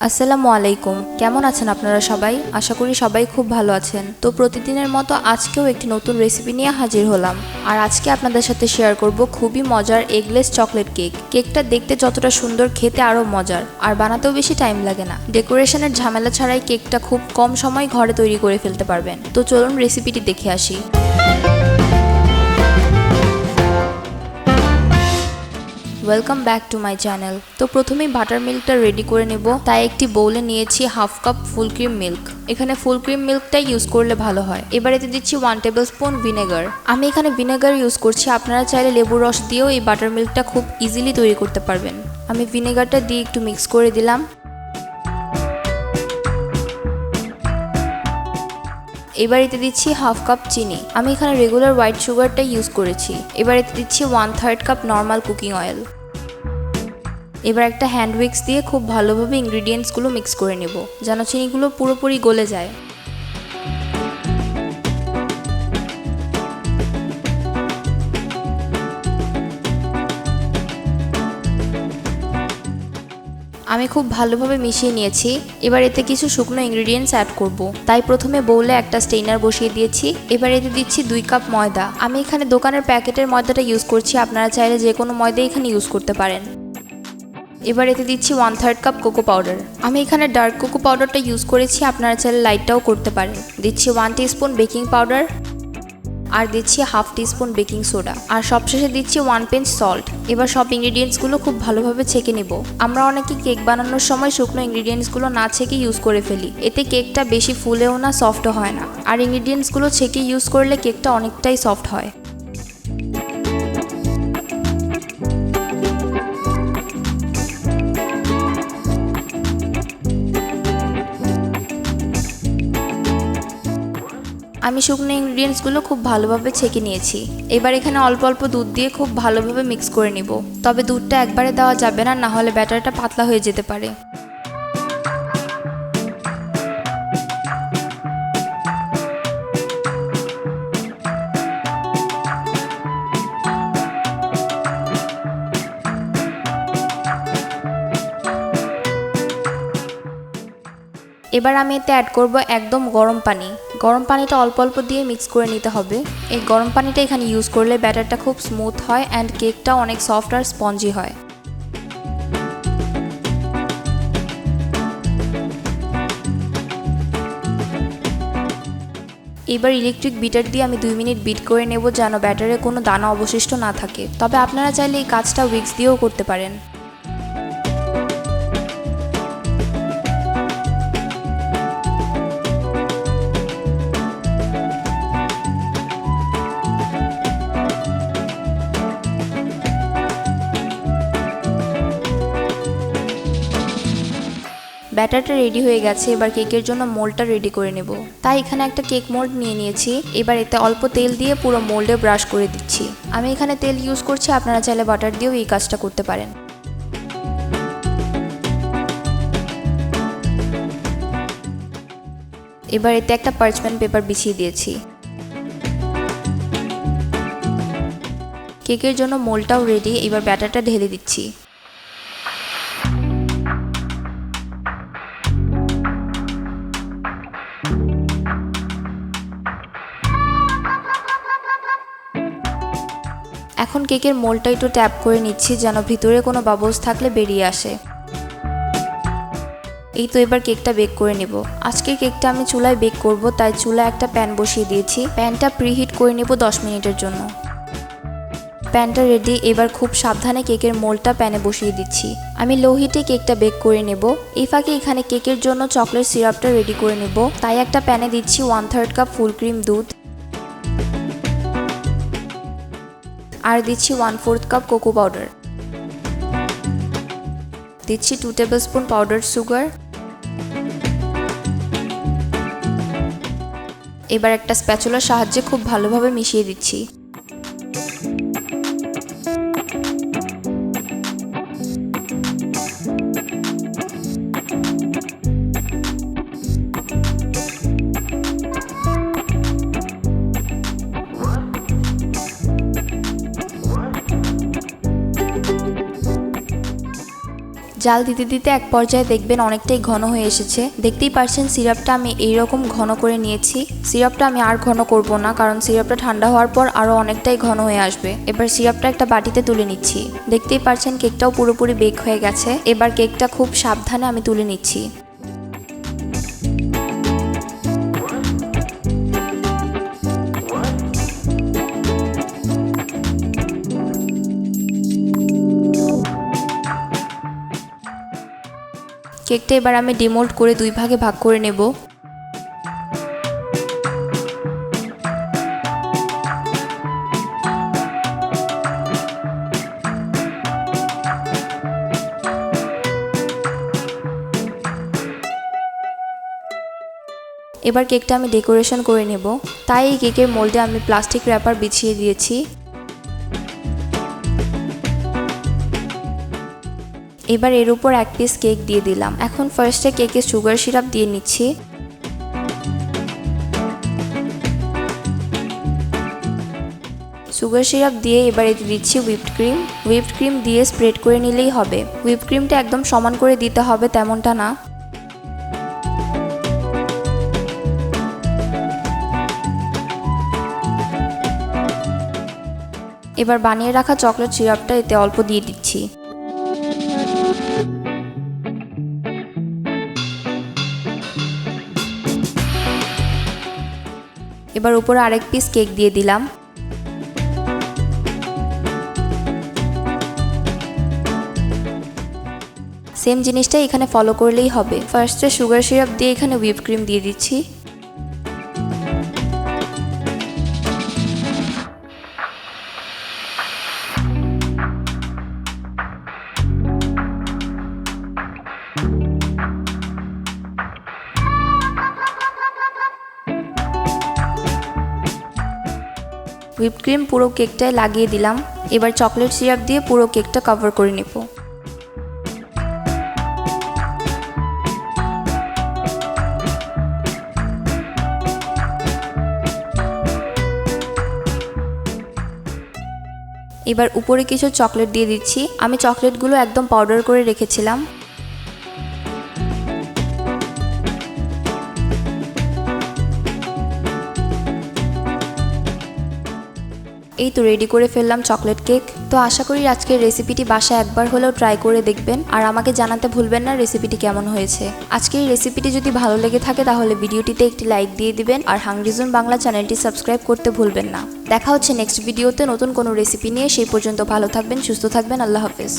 আসসালামু আলাইকুম। কেমন আছেন আপনারা সবাই? আশা করি সবাই খুব ভালো আছেন। তো প্রতিদিনের মতো আজকেও একটি নতুন রেসিপি নিয়ে হাজির হলাম। আর আজকে আপনাদের সাথে শেয়ার করব খুবই মজার এগলেস চকলেট কেক। কেকটা দেখতে যতটা সুন্দর, খেতে আরও মজার, আর বানাতেও বেশি টাইম লাগে না। ডেকোরেশনের ঝামেলা ছাড়াই কেকটা খুব কম সময় ঘরে তৈরি করে ফেলতে পারবেন। তো চলুন রেসিপিটি দেখে আসি। Welcome back to my channel. তো প্রথমেই বাটার মিল্কটা রেডি করে নেব। তাই একটি বোলে নিয়েছি half cup full cream milk. এখানে ফুল ক্রিম মিল্কটাই ইউজ করলে ভালো হয়। এবার এতে দিচ্ছি 1 টেবিল স্পুন ভিনেগার। আমি এখানে ভিনেগার ইউজ করছি, আপনারা চাইলে লেবুর রস দিয়েও এই বাটার মিল্কটা খুব ইজিলি তৈরি করতে পারবেন। আমি ভিনেগারটা দিয়ে একটু মিক্স করে দিলাম। এবার এতে দিচ্ছি হাফ কাপ চিনি। আমি এখানে রেগুলার হোয়াইট সুগারটা ইউজ করেছি। এবার এতে দিচ্ছি 1/3 কাপ নর্মাল কুকিং অয়েল। এবার একটা হ্যান্ড উইক্স দিয়ে খুব ভালোভাবে ইনগ্রিডিয়েন্টসগুলো মিক্স করে নেব, যেন চিনিগুলো পুরোপুরি গলে যায়। আমি খুব ভালোভাবে মিশিয়ে নিয়েছি। এবার এতে কিছু শুকনো ইনগ্রিডিয়েন্টস অ্যাড করব। তাই প্রথমে বোলে একটা স্টেইনার বসিয়ে দিয়েছি। এবার এতে দিচ্ছি 2 কাপ ময়দা। আমি এখানে দোকানের প্যাকেটের ময়দাটা ইউজ করছি, আপনারা চাইলে যে কোনো ময়দা এখানে ইউজ করতে পারেন। এবার এতে দিচ্ছি 1/3 কাপ কোকো পাউডার। আমি এখানে ডার্ক কোকো পাউডারটা ইউজ করেছি, আপনারা চাইলে লাইটটাও করতে পারেন। দিচ্ছি 1 টিস্পুন বেকিং পাউডার, আর দিচ্ছি হাফ টিস্পুন বেকিং সোডা, আর সবশেষে দিচ্ছি 1 পিঞ্চ সল্ট। এবার সব ইনগ্রিডিয়েন্টসগুলো খুব ভালোভাবে ছেঁকে নেব। আমরা অনেকে কেক বানানোর সময় শুকনো ইনগ্রিডিয়েন্টসগুলো না ছেঁকে ইউজ করে ফেলি। এতে কেকটা বেশি ফুলেও না, সফটও হয় না। আর ইনগ্রিডিয়েন্টসগুলো ছেঁকে ইউজ করলে কেকটা অনেকটাই সফট হয়। আমি শুকনো ইনগ্রিডিয়েন্টসগুলো খুব ভালোভাবে ছেঁকে নিয়েছি। এবার এখানে অল্প অল্প দুধ দিয়ে খুব ভালোভাবে মিক্স করে নিব। তবে দুধটা একবারে দেওয়া যাবে না, না হলে ব্যাটারটা পাতলা হয়ে যেতে পারে। এবার আমি এতে অ্যাড করব একদম গরম পানি। গরম পানিটা অল্প অল্প দিয়ে মিক্স করে নিতে হবে। এই গরম পানিটা এখানে ইউজ করলে ব্যাটারটা খুব স্মুথ হয় অ্যান্ড কেকটা অনেক সফট আর স্পঞ্জি হয়। এবার ইলেকট্রিক বিটার দিয়ে আমি 2 মিনিট বিট করে নেব, যেন ব্যাটারে কোনো দানা অবশিষ্ট না থাকে। তবে আপনারা চাইলে এই কাজটা উইক্স দিয়েও করতে পারেন। ব্যাটারটা রেডি হয়ে গেছে। এবার কেকের জন্য মোল্ডটা রেডি করে নেব। তাই এখানে একটা কেক মোল্ড নিয়ে নিয়েছি। এবার এতে অল্প তেল দিয়ে পুরো মোল্ডে ব্রাশ করে দিচ্ছি। আমি এখানে তেল ইউজ করছি, আপনারা চাইলে বাটার দিয়েও এই কাজটা করতে পারেন। এবার এতে একটা পার্চমেন্ট পেপার বিছিয়ে দিয়েছি। কেকের জন্য মোল্ডটাও রেডি। এবার ব্যাটারটা ঢেলে দিচ্ছি। এখন কেকের মোল্ডটা একটু ট্যাপ করে নিচ্ছি, যেন ভিতরে কোনো বাবলস থাকলে বেরিয়ে আসে। এই তো এবার কেকটা বেক করে নেব। আজকের কেকটা আমি চুলায় বেক করব, তাই চুলায় একটা প্যান বসিয়ে দিয়েছি। প্যানটা প্রিহিট করে নেব 10 মিনিটের জন্য। প্যানটা রেডি। এবার খুব সাবধানে কেকের মোল্ডটা প্যানে বসিয়ে দিচ্ছি। আমি লো হিটে কেকটা বেক করে নেব। এই ফাঁকে এখানে কেকের জন্য চকলেট সিরাপটা রেডি করে নেব। তাই একটা প্যানে দিচ্ছি 1/3 কাপ ফুল ক্রিম দুধ, আর দিচ্ছি 1/4 কাপ কোকো পাউডার, দিচ্ছি 2 টেবিল স্পুন পাউডার সুগার। এবার একটা স্প্যাচুলার সাহায্যে খুব ভালোভাবে মিশিয়ে দিচ্ছি। জাল দিতে দিতে এক পর্যায়ে দেখবেন অনেকটাই ঘন হয়ে এসেছে। দেখতেই পারছেন সিরাপটা আমি এইরকম ঘন করে নিয়েছি। সিরাপটা আমি আর ঘন করব না, কারণ সিরাপটা ঠান্ডা হওয়ার পর আরো অনেকটাই ঘন হয়ে আসবে। এবার সিরাপটা একটা বাটিতে তুলে নিচ্ছি। দেখতেই পারছেন কেকটাও পুরোপুরি বেক হয়ে গেছে। এবার কেকটা খুব সাবধানে আমি তুলে নিচ্ছি। কেকটা এবার আমি ডিমোল্ড করে 2 ভাগে ভাগ করে নেব। এবার কেকটা আমি ডেকোরেশন করে নেব, তাই এই কেকের মোল্ডে আমি প্লাস্টিক র্যাপার বিছিয়ে দিয়েছি। এবার এর উপর 1 পিস কেক দিয়ে দিলাম। এখন ফার্স্টে কেকে সুগার সিরাপ দিয়ে নিচ্ছি। সুগার সিরাপ দিয়ে এবার এতে দিচ্ছি হুইপড ক্রিম। হুইপড ক্রিম দিয়ে স্প্রেড করে নিলেই হবে। হুইপড ক্রিমটা একদম সমান করে দিতে হবে তেমনটা না। এবার বানিয়ে রাখা চকলেট সিরাপটা এতে অল্প দিয়ে দিচ্ছি। এবার উপরে আরেক পিস কেক দিয়ে দিলাম। সেম জিনিসটাই এখানে ফলো করলেই হবে। ফার্স্টে সুগার সিরাপ দিয়ে এখানে হুইপ ক্রিম দিয়ে দিচ্ছি। হুইপ ক্রিম পুরো কেকটায় লাগিয়ে দিলাম। এবার চকলেট সিরাপ দিয়ে পুরো কেকটা কভার করে নেব। এবার উপরে কিছু চকলেট দিয়ে দিচ্ছি। আমি চকলেটগুলো একদম পাউডার করে রেখেছিলাম। এই তো রেডি করে ফেললাম চকলেট কেক। তো আশা করি আজকের রেসিপিটি বাসায় একবার হলেও ট্রাই করে দেখবেন, আর আমাকে জানাতে ভুলবেন না রেসিপিটি কেমন হয়েছে। আজকের এই রেসিপিটি যদি ভালো লেগে থাকে তাহলে ভিডিওটিতে একটি লাইক দিয়ে দিবেন, আর হাংরি জোন বাংলা চ্যানেলটি সাবস্ক্রাইব করতে ভুলবেন না। দেখা হচ্ছে নেক্সট ভিডিওতে নতুন কোনো রেসিপি নিয়ে। সেই পর্যন্ত ভালো থাকবেন, সুস্থ থাকবেন। আল্লাহ হাফেজ।